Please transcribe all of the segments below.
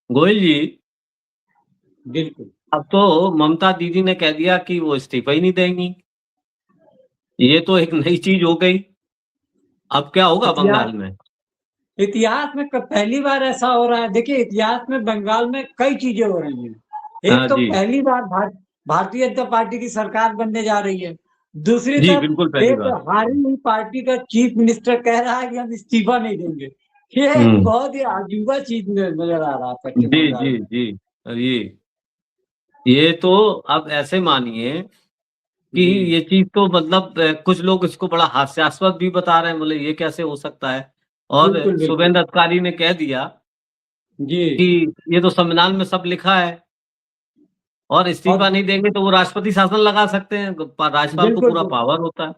गोयल जी, बिल्कुल। अब तो ममता दीदी ने कह दिया कि वो इस्तीफा ही नहीं देंगी। ये तो एक नई चीज हो गई। अब क्या होगा इतिहास बंगाल में? इतिहास में पहली बार ऐसा हो रहा है। देखिए, इतिहास में बंगाल में कई चीजें हो रही हैं। हाँ एक तो जी। पहली बार भारतीय जनता पार्टी की सरकार बनने जा रही है। दूसरी जी, तरफ बिल्कुल पहली एक बार। हारी हुई पार्टी का चीफ मिनिस्टर कह रहा है कि हम इस्तीफा नहीं देंगे। ये एक हुँ। बहुत ही अजूबा चीज नजर आ रहा है पश्चिम जी, बंगाल जी, में। जी। ये तो अब ऐसे मानिए कि जी, ये चीज़ तो मतलब कुछ लोग इसको बड़ा हास्यास्पद भी बता रहे हैं, बोले ये कैसे हो सकता है? और बिल्कुल, बिल्कुल। शुभेंद्र अधिकारी ने कह दिया जी, कि ये तो संविधान में सब लिखा है और और इस्तीफा नहीं देंगे तो वो राष्ट्रपति शासन लगा सकते हैं। राज्यपाल को बिल्कुल, पूरा बिल्कुल। पावर होता है।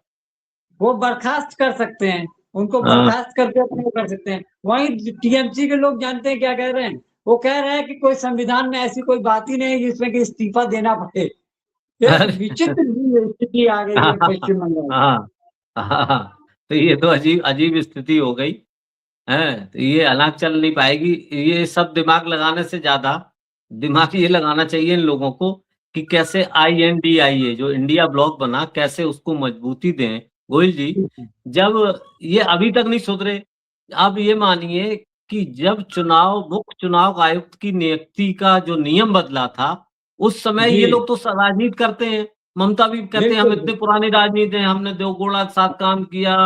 वो बर्खास्त कर सकते हैं, उनको हाँ। बर्खास्त करके अपने कर सकते हैं। वहीं टीएमसी के लोग जानते हैं क्या कह रहे हैं? वो कह रहे हैं कि कोई संविधान में ऐसी कोई बात ही नहीं है जिसमें कि इस्तीफा देना पड़े। एक अरे विचित्र स्थिति आ गई है पश्चिम बंगाल में। हाँ, हाँ। तो ये तो अजीब अजीब स्थिति हो गई। हैं? तो ये अनाज चल नहीं पाएगी। ये सब दिमाग लगाने से ज़्यादा दिमाग ये लगाना चाहिए इन लोगों को कि कैसे INDIA जो इंडिया ब्लॉक बना, कैसे उसको मजबूती दें। गोयल जी, जब ये अभी तक नहीं सुधरे, अब ये मानिए कि जब मुख्य चुनाव आयुक्त की नियुक्ति का जो नियम बदला था, उस समय जी, ये लोग तो राजनीति करते हैं। ममता भी कहते हैं हम बिल्कुल, इतने बिल्कुल। पुरानी राजनीति हैं, हमने देवगौड़ा के साथ काम किया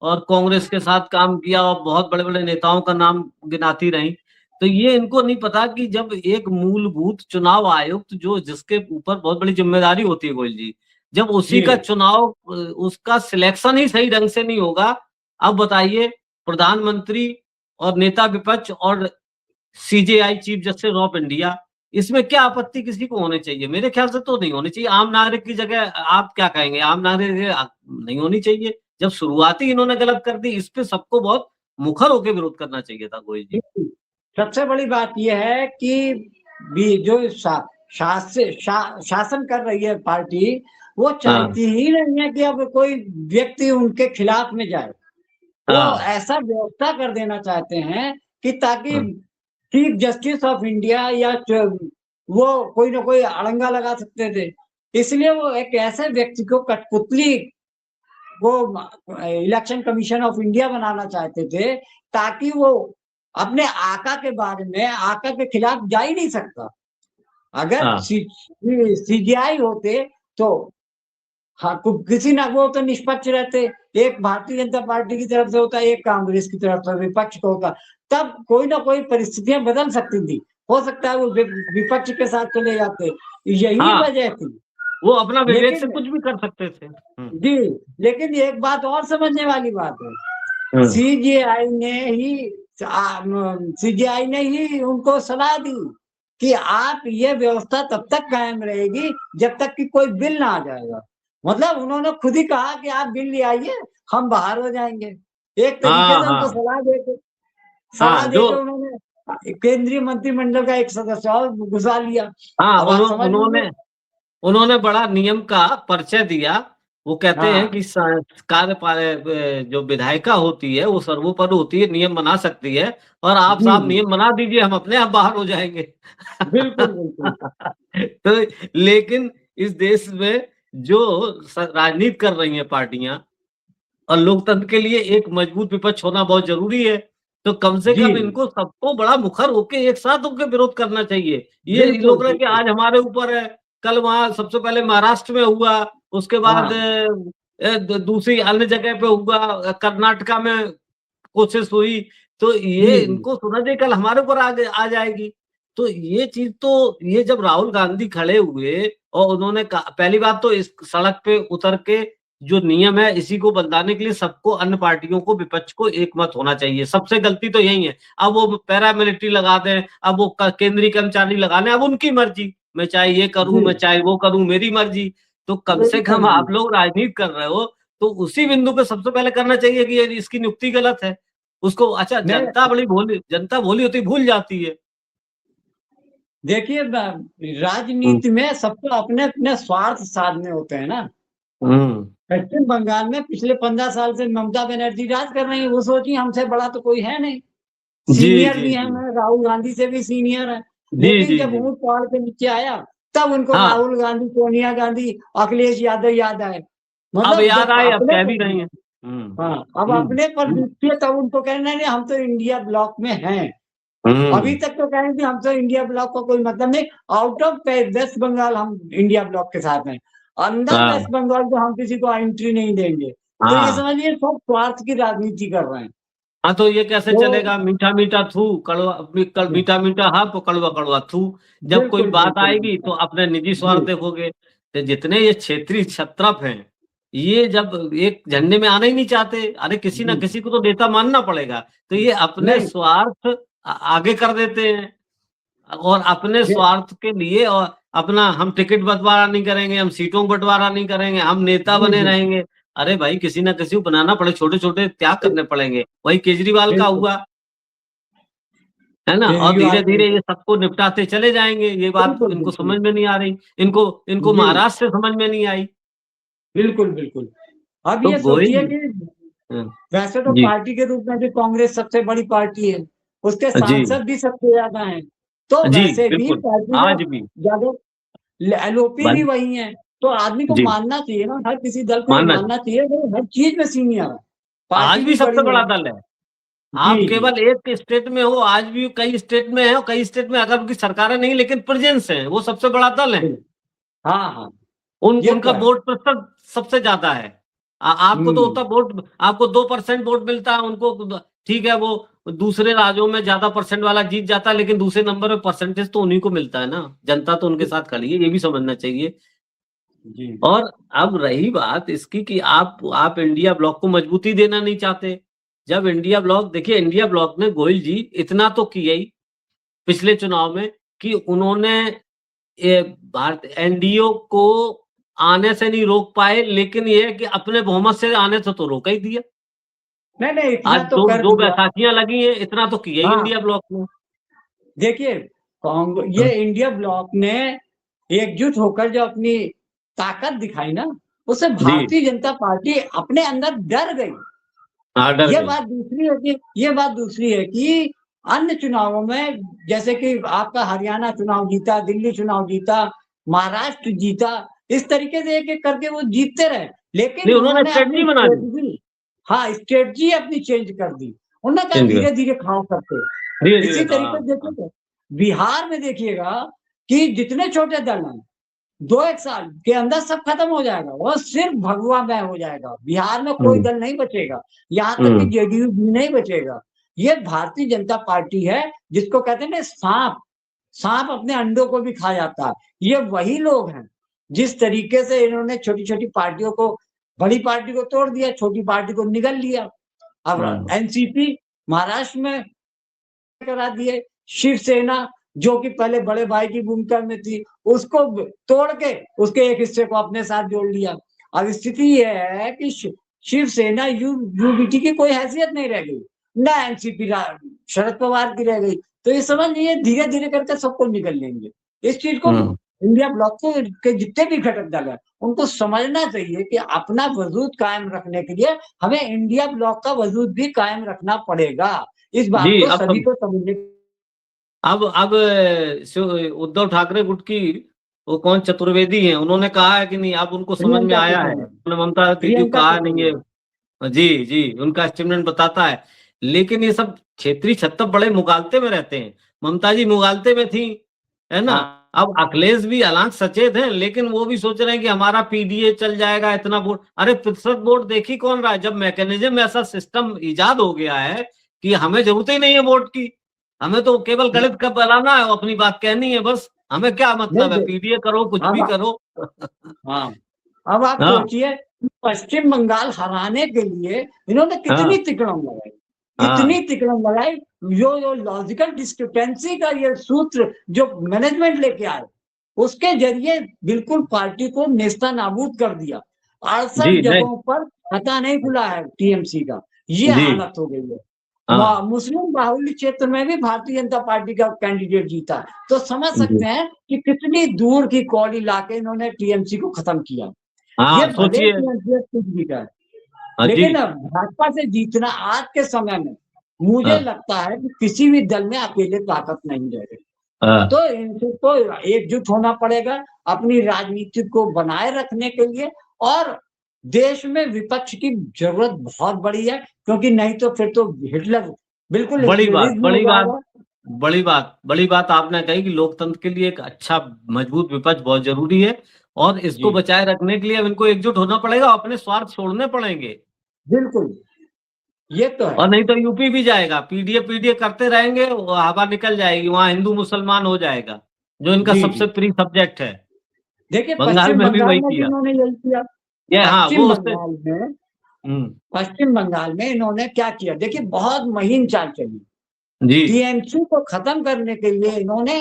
और कांग्रेस के साथ काम किया और बहुत बड़े-बड़े नेताओं का नाम गिनाती रहीं। तो ये इनको नहीं पता कि जब एक मूलभूत चुनाव आयुक्त जो जिसके ऊपर बहुत बड़ी ज़िम्मेदारी होती है गोयल जी, जब उसी का जी, चुनाव उसका सिलेक्शन ही सही ढंग से नहीं होगा, अब बताइए प्रधानमंत्री और नेता विपक्ष और CJI chief justice of India, इसमें क्या आपत्ति किसी को होनी चाहिए? मेरे ख्याल से तो नहीं होनी चाहिए। आम नागरिक की जगह आप क्या कहेंगे? आम नागरिक नहीं होनी चाहिए। जब शुरुआत ही इन्होंने गलत कर दी, इस पे सबको बहुत मुखर होके विरोध करना चाहिए था गोयल जी। बिल्कुल। सबसे बड़ी बात ये है कि जो शासन कर रही है पार्टी, वो हाँ, चाहती ही नहीं है कि अब कोई व्यक्ति उनके खिलाफ में जाए। वो हाँ, ऐसा व्यवस्था कर देना चाहते हैं कि ताकि हाँ, चीफ जस्टिस ऑफ इंडिया या वो कोई ना कोई अड़ंगा लगा सकते थे। इसलिए वो एक ऐसे व्यक्ति को कठपुतली वो इलेक्शन कमीशन ऑफ इंडिया बनाना चाहते थे, ताकि वो अपने आका के बारे में आका के खिलाफ जा ही नहीं सकता। अगर हाँ, सीजीआई होते तो हाँ, किसी ना वो तो निष्पक्ष रहते। एक भारतीय जनता पार्टी की तरफ से होता, एक कांग्रेस की तरफ से विपक्ष को होता, तब कोई ना कोई परिस्थितियां बदल सकती थी। हो सकता है वो विपक्ष के साथ चले जाते। यही हाँ, वजह थी। वो अपना विवेक से लेकिन कुछ भी कर सकते थे। हुँ, जी, लेकिन एक बात और समझने वाली बात है। हुँ, सीजीआई ने ही सीजीआई ने ही उनको सलाह दी कि आप ये व्यवस्था तब तक कायम रहेगी जब तक कि कोई बिल ना आ जाएगा। मतलब उन्होंने खुद ही कहा कि आप बिल ले आइए, हम बाहर हो जाएंगे। एक तरीके हाँ, से उनको हाँ, सलाह हाँ, जो देके उन्होंने केंद्रीय मंत्रिमंडल का एक सदस्य और घुसा लिया। हाँ, अब आप समझ लीजिए। उन्होंने उन्होंने बड़ा नियम का परिचय दिया। वो कहते हैं हाँ, कि जो विधायिका होती है वो सर्वोपरि होती है, नियम बना सकती है और आप जी, साहब जी, नियम बना दीजिए, हम अपने आप बाहर हो जाएँगे। बिल्कुल, बिल्कुल। तो लेकिन इस देश में जो राजनीति कर रही हैं पार्टियाँ और लोकतंत्र के लिए एक मजबूत विपक्ष होना बहुत ज़रूरी है। तो कम से जी, कम इनको सबको बड़ा मुखर होके एक साथ होके विरोध करना चाहिए। ये बिल्कुल, लोग रहे कि बिल्कुल। आज हमारे ऊपर है, कल वहाँ सबसे पहले महाराष्ट्र में हुआ, उसके बाद हाँ, दूसरी अन्य जगह पे हुआ, कर्नाटका में कोशिश हुई, तो जी, ये जी, इनको सुना चाहिए कल हमारे ऊपर आ जाएगी। तो ये चीज़ तो ये जब राहुल गांधी खड़े हुए और उन्होंने कहा पहली बात तो इस सड़क पे उतर के जो नियम है इसी को बदलाने के लिए सबको अन्य पार्टियों को विपक्ष को एकमत होना चाहिए। सबसे गलती तो यही है। अब वो पैरामिलिट्री लगा दें, अब वो केंद्रीय कर्मचारी लगा लें, अब उनकी मर्जी। मैं चाहे ये करूँ, मैं जी, चाहे वो करूँ, मेरी मर्जी। तो कम से कम बिल्कुल, आप बिल्कुल। लोग राजनीति कर रहे हो, तो उसी बिंदु पे सबसे पहले करना चाहिए कि ये इसकी नियुक्ति गलत है। उसको अच्छा नहीं, जनता भोली होती भूल जाती है। देखिए हुँ, राजनीति में सबको अपने-अपने स्वार्थ साधने होते हैं ना। हुँ, पश्चिम बंगाल में पिछले 15 साल से ममता बनर्जी राज कर रही हैं, वो सोची हमसे बड़ा तो कोई है नहीं। सीनियर जी, भी हैं, जी। मैं राहुल गांधी से भी सीनियर है, जी, लेकिन जी, जब जी। ऊंट पहाड़ के नीचे आया तब उनको हाँ, राहुल गांधी, सोनिया गांधी, अखिलेश यादव याद आए। अब मतलब याद जब आए, अब अपने कह भी पर, रही हैं। हाँ, अब हुँ, अपने पर हुँ, बीतती है तब उनको कहना नहीं हम तो इंडिया ब्लॉक में हैं। अभी हुँ, तक तो कह रहे थे हम तो इंडिया ब्लॉक का कोई मतलब नहीं, आउट ऑफ वेस्ट बंगाल हम इंडिया ब्लॉक के साथ हैं, अंदर हाँ, वेस्ट बंगाल तो हम किसी को एंट्री नहीं देंगे। तो ये हाँ। समझिए सब स्वार्थ की राजनीति कर रहे हैं। हाँ, तो ये कैसे तो चलेगा? मीठा मीठा थू, मीठा मीठा हाँ, कड़वा कड़वा थू। जब कोई बिल्कुल बात बिल्कुल आएगी तो बिल्कुल। अपने निजी जी स्वार्थ देखोगे। तो जितने ये क्षेत्रीय क्षत्रप हैं, ये जब एक झंडे में आना ही नहीं चाहते, अरे किसी ना जी। किसी को तो नेता मानना पड़ेगा, तो ये अपने नहीं स्वार्थ आगे कर देते हैं। और अपने ये स्वार्थ के लिए, और अपना हम टिकट बंटवारा नहीं करेंगे, हम सीटों का बंटवारा नहीं करेंगे, हम नेता जी बने जी रहेंगे। अरे भाई, किसी ना किसी को बनाना पड़े, छोटे-छोटे त्याग करने पड़ेंगे। वही केजरीवाल का बिल्कुल। हुआ, है ना? और केजरीवाल का धीरे-धीरे ये सबको निपटाते चले जाएँगे। ये बात बिल्कुल इनको बिल्कुल। समझ में नहीं आ रही। इनको इनको जी महाराष्ट्र से समझ में नहीं आई। बिल्कुल बिल्कुल। अब तो ये गोयल सोचिए कि हाँ, वैसे तो जी, पार्टी के रूप में भी कांग्रेस सबसे बड़ी पार्टी है, उसके जी, सांसद भी सबसे ज्यादा हैं। तो जी, वैसे भी बिल्कुल। पार्टी का आज भी ज्यादा एलओपी भी बल वही है। तो आदमी को जी, मानना चाहिए ना, हर किसी दल को ये मानना मानना चाहिए वो हर चीज में सीनियर है, आज पार्टी भी भी सबसे बड़ी है। बड़ा दल है। जी आप जी। केवल एक स्टेट में हो, आज भी कई स्टेट में है, और कई स्टेट में अगर उनकी सरकारें नहीं लेकिन प्रेजेंस है, वो सबसे बड़ा दल है। हाँ हाँ। ये तो उनका है। वोट प्रतिशत सबसे ज्यादा है। आपको तो हम्म। उतना वोट, आपको 2% वोट मिलता है, उनको ठीक है, वो दूसरे राज्यों में ज्यादा परसेंट वाला जीत जाता है, लेकिन दूसरे नंबर पे परसेंटेज तो उन्हीं को मिलता है ना। जनता तो उनके साथ खड़ी है, ये भी समझना चाहिए। जी और अब रही बात इसकी कि आप इंडिया ब्लॉक को मजबूती देना नहीं चाहते। जब इंडिया ब्लॉक, देखिए इंडिया ब्लॉक ने गोयल जी इतना तो किया ही पिछले चुनाव में, कि उन्होंने ये भारत एनडीओ को आने से नहीं रोक पाए, लेकिन ये है कि अपने बहुमत से आने से तो रोका ही दिया। नहीं नहीं, आज इतना तो दो कर दो दिया। बैसाखियां लगी हैं, इतना तो किया ही हाँ इंडिया ब्लॉक ने। देखिए, ये हाँ, इंडिया ब्लॉक ने एकजुट होकर जो अपनी ताकत दिखाई ना, उससे जी, भारतीय जनता पार्टी अपने अंदर डर गई। हाँ, डर ये गई। बात दूसरी है कि ये बात दूसरी है कि अन्य चुनावों में जैसे कि आपका हरियाणा चुनाव जीता, दिल्ली चुनाव जीता, महाराष्ट्र जीता, इस तरीके से एक-एक करके वो जीतते रहे। लेकिन नहीं, उन्होंने उन्होंने अपनी स्ट्रेटजी बना दी। स्ट्रेटजी, हाँ, स्ट्रेटजी अपनी चेंज कर दी। उन्होंने कहा चेंज कर, धीरे-धीरे खाओ करके। धीरे-धीरे इसी का, तरीके हाँ, से हाँ। देखिए, बिहार में देखिएगा कि जितने छोटे दल हैं, 2-1 साल के अंदर सब खत्म हो जाएगा। वो सिर्फ भगवा मय हो जाएगा। बिहार में कोई हुँ, दल नहीं बचेगा। यहाँ तक कि हुँ, जेडीयू भी नहीं बचेगा। ये भारतीय जनता पार्टी है जिसको कहते हैं ना साँप, साँप अपने अंडों को भी खा जाता है। ये वही लोग हैं, जिस तरीके से इन्होंने छोटी-छोटी पार्टियों को, बड़ी पार्टी को तोड़ दिया, छोटी पार्टी को निगल लिया। अब हुँ, एनसीपी महाराष्ट्र में करा दिए, शिवसेना जो कि पहले बड़े भाई की भूमिका में थी, उसको तोड़ के उसके एक हिस्से को अपने साथ जोड़ लिया। अब स्थिति ये है कि शिवसेना यूबीटी की कोई हैसियत नहीं रह गई, ना एनसीपी शरद पवार की रह गई। तो ये समझ लीजिए धीरे-धीरे करके सबको निगल लेंगे। इस चीज़ को हुँ। इंडिया ब्लॉक को के जितने भी घटक दल हैं, उनको समझना चाहिए कि अपना वजूद कायम रखने के लिए हमें इंडिया ब्लॉक का वजूद भी कायम रखना पड़ेगा। इस बात जी, को अब सभी सब को समझने। अब उद्धव ठाकरे गुट की वो कौन चतुर्वेदी हैं, उन्होंने कहा है कि नहीं, अब उनको समझ में प्रियंका आया है। चतुर्वेदी, उन्होंने ममता दीदी को प्रियंका कहा नहीं है। चतुर्वेदी। जी, जी, उनका स्टेटमेंट बताता है। लेकिन ये सब क्षेत्रीय छत्तर बड़े मुगालते में रहते हैं। ममता जी मुगालते में थी, है ना? हाँ, अब अखिलेश भी हालांकि सचेत हैं, लेकिन वो भी सोच रहे हैं कि हमारा पीडीए चल जाएगा, इतना वोट। अरे प्रतिशत वोट देख ही कौन रहा है, जब मैकेनिज्म ऐसा सिस्टम इजाद हो गया है कि हमें जरूरत ही नहीं है वोट की। हमें तो केवल गणित का बनाना है और अपनी बात कहनी है बस। हमें क्या नहीं मतलब है, दे पीडीए करो, कुछ भी अब करो। हाँ, अब आप हाँ, सोचिए कि पश्चिम बंगाल हराने के लिए इन्होंने हाँ, कितनी तिकड़म लगाई, कितनी हाँ, तिकड़म लगाई। जो लॉजिकल डिस्क्रिपेंसी का ये सूत्र जो मैनेजमेंट लेके आए, उसके ज़रिए बिल्कुल पार्टी को नेस्तनाबूद कर दिया। 68 जी, नहीं, जगहों पर खाता नहीं खुला है टीएमसी का, ये जी, हालत हो गई है। हाँ, मुस्लिम बाहुल्य क्षेत्र में भी भारतीय जनता पार्टी का कैंडिडेट जीता। तो समझ जी, सकते हैं कि कितनी दूर की कौड़ी लाके इन्होंने टीएमसी को खत्म किया। ये हाँ, भले ही सोचिए। टीएमसी कुछ भी करे, हाँ जी, लेकिन अब भाजपा से जीतना आज के समय में मुझे हाँ, लगता है कि किसी भी दल में अकेले ताकत नहीं रह गई। हाँ, तो इनसे तो एकजुट होना पड़ेगा अपनी राजनीति को बनाए रखने के लिए। और देश में विपक्ष की जरूरत बहुत बड़ी है, क्योंकि नहीं तो फिर तो हिटलर बिल्कुल बड़ी बात, हिटलरिज्म हो बड़ी बात, जाएगा। बड़ी बात आपने कही कि लोकतंत्र के लिए एक अच्छा मजबूत विपक्ष बहुत जरूरी है, और इसको जी, बचाए रखने के लिए अब इनको एकजुट होना पड़ेगा, अपने स्वार्थ छोड़ने पड़ेंगे। बिल्कुल, ये तो है। और नहीं तो यूपी भी जाएगा, पीडीए पीडीए करते रहेंगे, वो हवा निकल जाएगी, वहां हिंदू मुसलमान हो जाएगा, जो इनका जी, सबसे जी। प्रिय सब्जेक्ट है। देखिए बंगाल पश्चिम में भी बंगाल वही में भी किया। इन्होंने यही किया। ये हाँ, पश्चिम वो उससे। बंगाल में हम्म। पश्चिम बंगाल में इन्होंने क्या किया, देखिए बहुत महीन चाल चली। जी। टीएमसी को खत्म करने के लिए इन्होंने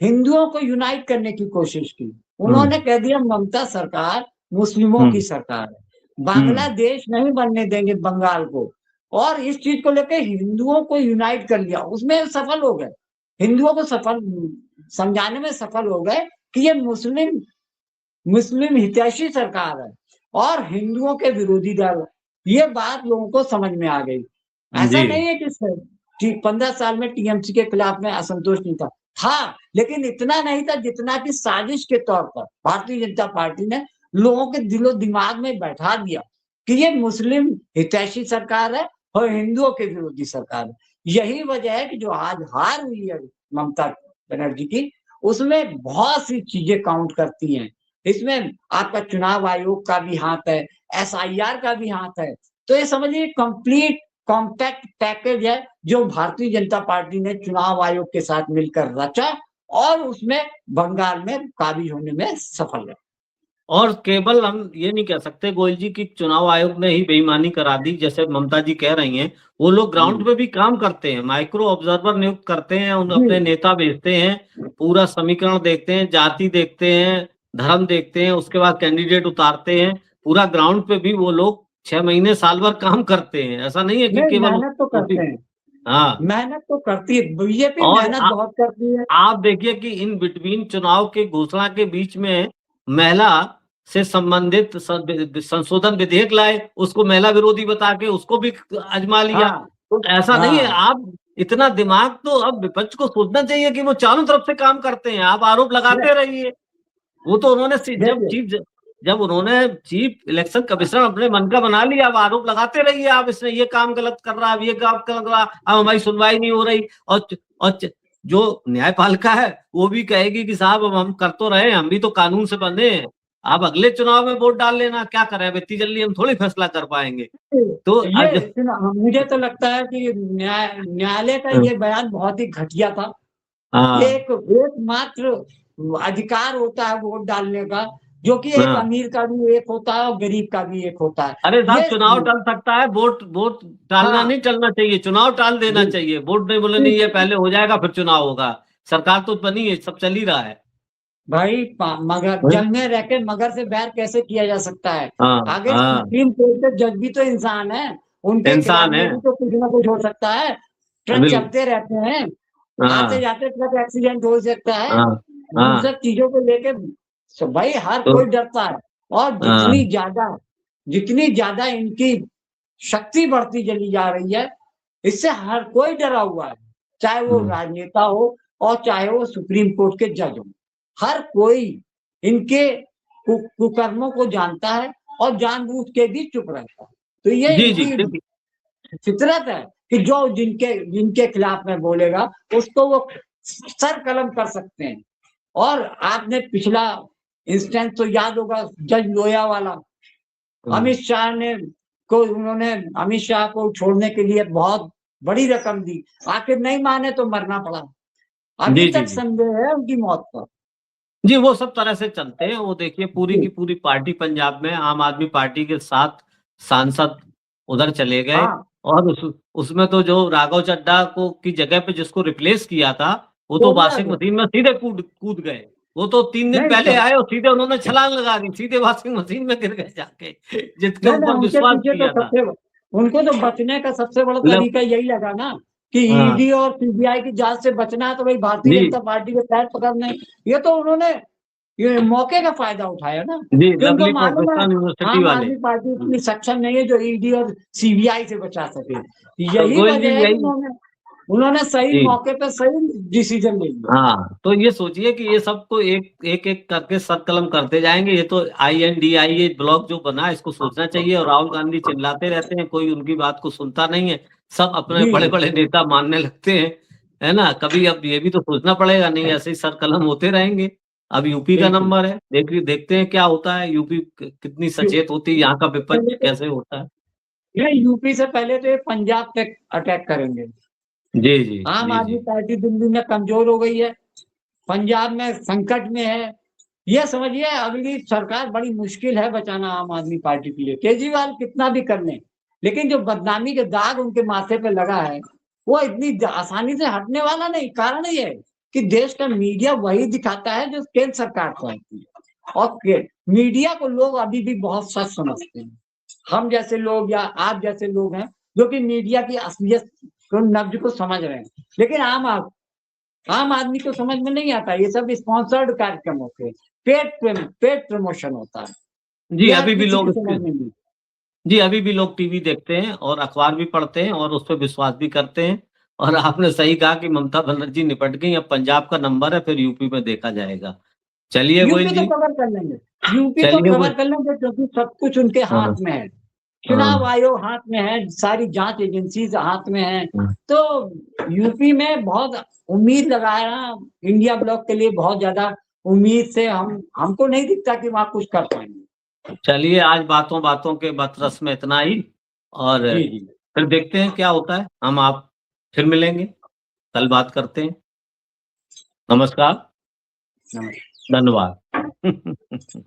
हिंदुओं को यूनाइट करने की कोशिश की। उन्होंने हम्म। कह दिया ममता सरकार मुस्लिमों की हम्म। सरकार है, हम्म। बांग्लादेश नहीं बनने देंगे बंगाल को। और इस चीज को लेकर हिंदुओं को यूनाइट कर लिया, उसमें सफल हो गए। हिंदुओं को सफल समझाने में सफल हो गए कि ये मुस्लिम मुस्लिम हितैषी सरकार है और हिंदुओं के विरोधी दल है। ये बात लोगों को समझ में आ गई। जी। ऐसा नहीं है कि 15 साल में टीएमसी के खिलाफ में असंतोष नहीं था, लेकिन इतना नहीं था जितना कि साजिश के तौर पर भारतीय जनता पार्टी ने लोगों के दिलो दिमाग में बैठा दिया कि ये मुस्लिम हितैषी सरकार है और हिंदुओं के विरोधी सरकार है। यही वजह है कि जो आज हार हुई है ममता बनर्जी की, उसमें बहुत सी चीजें काउंट करती हैं। इसमें आपका चुनाव आयोग का भी हाथ है, एसआईआर का भी हाथ है। तो ये समझिए कंप्लीट कॉम्पैक्ट पैकेज है जो भारतीय जनता पार्टी ने चुनाव आयोग के साथ मिलकर रचा और उसमें बंगाल में काबिज होने में सफल है। और केवल हम ये नहीं कह सकते गोयल जी की चुनाव आयोग ने ही बेईमानी करा दी, जैसे ममता जी कह रही हैं। वो लोग ग्राउंड पे भी काम करते हैं, माइक्रो ऑब्जर्वर नियुक्त करते हैं, उन जी, अपने नेता भेजते हैं, पूरा समीकरण देखते हैं, जाति देखते हैं, धर्म देखते हैं, उसके बाद कैंडिडेट उतारते हैं। पूरा ग्राउंड पे भी वो लोग 6 महीने साल भर काम करते हैं, ऐसा नहीं है कि नहीं केवल मेहनत तो करते हैं, हाँ। मेहनत तो करती है, बीजेपी और मेहनत बहुत करती है। आप देखिए कि इन बिटवीन चुनाव के घोषणा के बीच में महिला से संबंधित संशोधन विधेयक लाए, उसको महिला विरोधी बता के उसको भी आजमा लिया। हाँ, तो ऐसा नहीं है, हाँ, आप इतना दिमाग तो अब विपक्ष को सोचना चाहिए कि वो चारों तरफ से काम करते हैं, आप आरोप लगाते रहिए। वो तो उन्होंने देखिए जब उन्होंने चीफ इलेक्शन कमिश्नर अपने मन का बना लिया, अब आरोप लगाते रहिए आप, इसने ये काम गलत कर रहा है, अब ये काम गलत कर रहा, अब हमारी सुनवाई नहीं हो रही। और जो न्यायपालिका है वो भी कहेगी कि साहब अब हम कर तो रहे हैं, हम भी तो कानून से बंधे हैं, आप अगले चुनाव में वोट डाल लेना, क्या करें, अब इतनी जल्दी हम थोड़ी फैसला कर पाएंगे। तो ये मुझे तो लगता है कि न्यायालय का ये बयान बहुत ही घटिया था। हाँ, एकमात्र अधिकार होता है वोट डालने का, जो कि एक हाँ। अमीर का भी एक होता है और गरीब का भी एक होता है। अरे साहब, ये चुनाव टल सकता है, वोट वोट टालना हाँ, नहीं टलना चाहिए, चुनाव टाल देना जी, चाहिए, वोट नहीं बोले नहीं ठीक ये है। पहले हो जाएगा फिर चुनाव होगा। सरकार तो बनी है, सब चल ही रहा है। भाई मगर हाँ, जंग में रह के मगर से बैर कैसे किया जा सकता है? हाँ, आगे हाँ। सुप्रीम कोर्ट के जज भी तो इंसान है, उनके खिलाफ इंसान है। में भी तो कुछ ना कुछ हो सकता है। ट्रक बिल्कुल। चलते रहते हैं, आते हाँ, जाते ट्रक एक्सीडेंट हो सकता है। हाँ, इन हाँ। सब चीजों को लेके भाई हर तो कोई डरता है। और हाँ, जितनी ज्यादा इनकी शक्ति बढ़ती चली जा रही है, इससे हर कोई डरा हुआ है, चाहे वो हम्म, राजनेता हो और चाहे वो सुप्रीम कोर्ट के जज हो। हर कोई इनके कुकर्मों को जानता है और जानबूझ के भी चुप रहता है। तो ये जी जी इनकी देखिए। फितरत है कि जो जिनके जिनके खिलाफ में बोलेगा उसको वो सर कलम कर सकते हैं। और आपने पिछला इंस्टेंस तो याद होगा, जज लोया वाला। हम्म, अमित शाह ने को उन्होंने अमित शाह को छोड़ने के लिए बहुत बड़ी रकम दी, आखिर नहीं माने तो मरना पड़ा। अभी जी जी तक जी संदेह है उनकी मौत पर। जी, वो सब तरह से चलते हैं। वो देखिए पूरी की जी, पूरी पार्टी पंजाब में आम आदमी पार्टी के 7 सांसद उधर चले गए। हाँ, और उसमें तो जो राघव चड्ढा को की जगह पे जिसको रिप्लेस किया था, वो तो कोबरा वॉशिंग गया। मशीन में सीधे कूद कूद गए। वो तो 3 दिन नहीं पहले सर, आए और सीधे उन्होंने छलांग लगा दी, सीधे वॉशिंग मशीन में गिर गए जाके, जिसके नहीं ऊपर उनके विश्वास पीछे तो किया था। उनको तो बचने का सबसे बड़ा मतलब तरीका यही लगा ना कि हाँ। ईडी और सीबीआई की जांच से बचना है, तो भाई भारतीय जी। जनता पार्टी के पैर पकड़ने। ये तो उन्होंने ये मौके का फायदा उठाया ना, जी, कि उनको लवली मालूम है प्रोफेशनल यूनिवर्सिटी आम वाले। आदमी पार्टी इतनी सक्षम नहीं है जो ईडी और सीबीआई से बचा सके। तो यही गोयल जी वजह है कि यही। उन्होंने सही जी। मौके पे सही डिसीजन ले लिया। हाँ, तो ये सोचिए कि ये सबको एक करके सर कलम करते जाएंगे। ये तो INDIA ब्लॉक जो बना है, इसको सोचना चाहिए। और राहुल गांधी चिल्लाते रहते हैं, कोई उनकी बात को सुनता नहीं है, सब अपने जी बड़े बड़े नेता मानने लगते हैं, है ना। कभी अब ये भी तो सोचना पड़ेगा, नहीं ऐसे ही सर कलम होते रहेंगे। अब यूपी का बिल्कुल। नंबर है, देखते हैं क्या होता है। यूपी कितनी सचेत होती है, यहाँ का विपक्ष पहले तो कैसे होता है। ये यूपी से पहले तो ये पंजाब पे अटैक करेंगे। जी जी आम जी आदमी जी। पार्टी दिल्ली में कमजोर हो गई है, पंजाब में संकट में है। ये समझिए अगली सरकार बड़ी मुश्किल है बचाना आम आदमी पार्टी के लिए। केजरीवाल कितना भी कर लें, लेकिन जो बदनामी के दाग उनके माथे पे लगा है वो इतनी आसानी से हटने वाला नहीं। कारण ये है कि देश का मीडिया वही दिखाता है जो केंद्र सरकार चाहती है, और मीडिया को लोग अभी भी बहुत सच समझते हैं। हम जैसे लोग या आप जैसे लोग हैं जो कि मीडिया की असलियत को, नब्ज को समझ रहे हैं, लेकिन आम आदमी को समझ में नहीं आता। ये सब स्पॉन्सर्ड कार्यक्रम होते हैं, पेड प्रमोशन होता है, जी यह अभी भी किसी लोग को समझ में नहीं। जी, अभी भी लोग टीवी देखते हैं और अखबार भी पढ़ते हैं और उस पर विश्वास भी करते हैं। और आपने सही कहा कि ममता बनर्जी निपट गई, अब पंजाब का नंबर है, फिर यूपी में देखा जाएगा। चलिए गोयल यूपी तो जी। कवर कर लेंगे, यूपी तो चलिए कवर गोयल। कर लेंगे क्योंकि सब कुछ उनके हाँ हाथ में है। चुनाव हाँ आयोग हाथ में है, सारी जांच एजेंसी हाथ में है। हाँ। तो यूपी में बहुत उम्मीद लगाना इंडिया ब्लॉक के लिए बहुत ज्यादा उम्मीद से हमको नहीं दिखता कि वहां कुछ कर पाएंगे। चलिए, आज बातों बातों के बतरस में इतना ही। और जी जी। फिर देखते हैं क्या होता है। हम आप फिर मिलेंगे, कल बात करते हैं। नमस्कार। नमस्कार। धन्यवाद।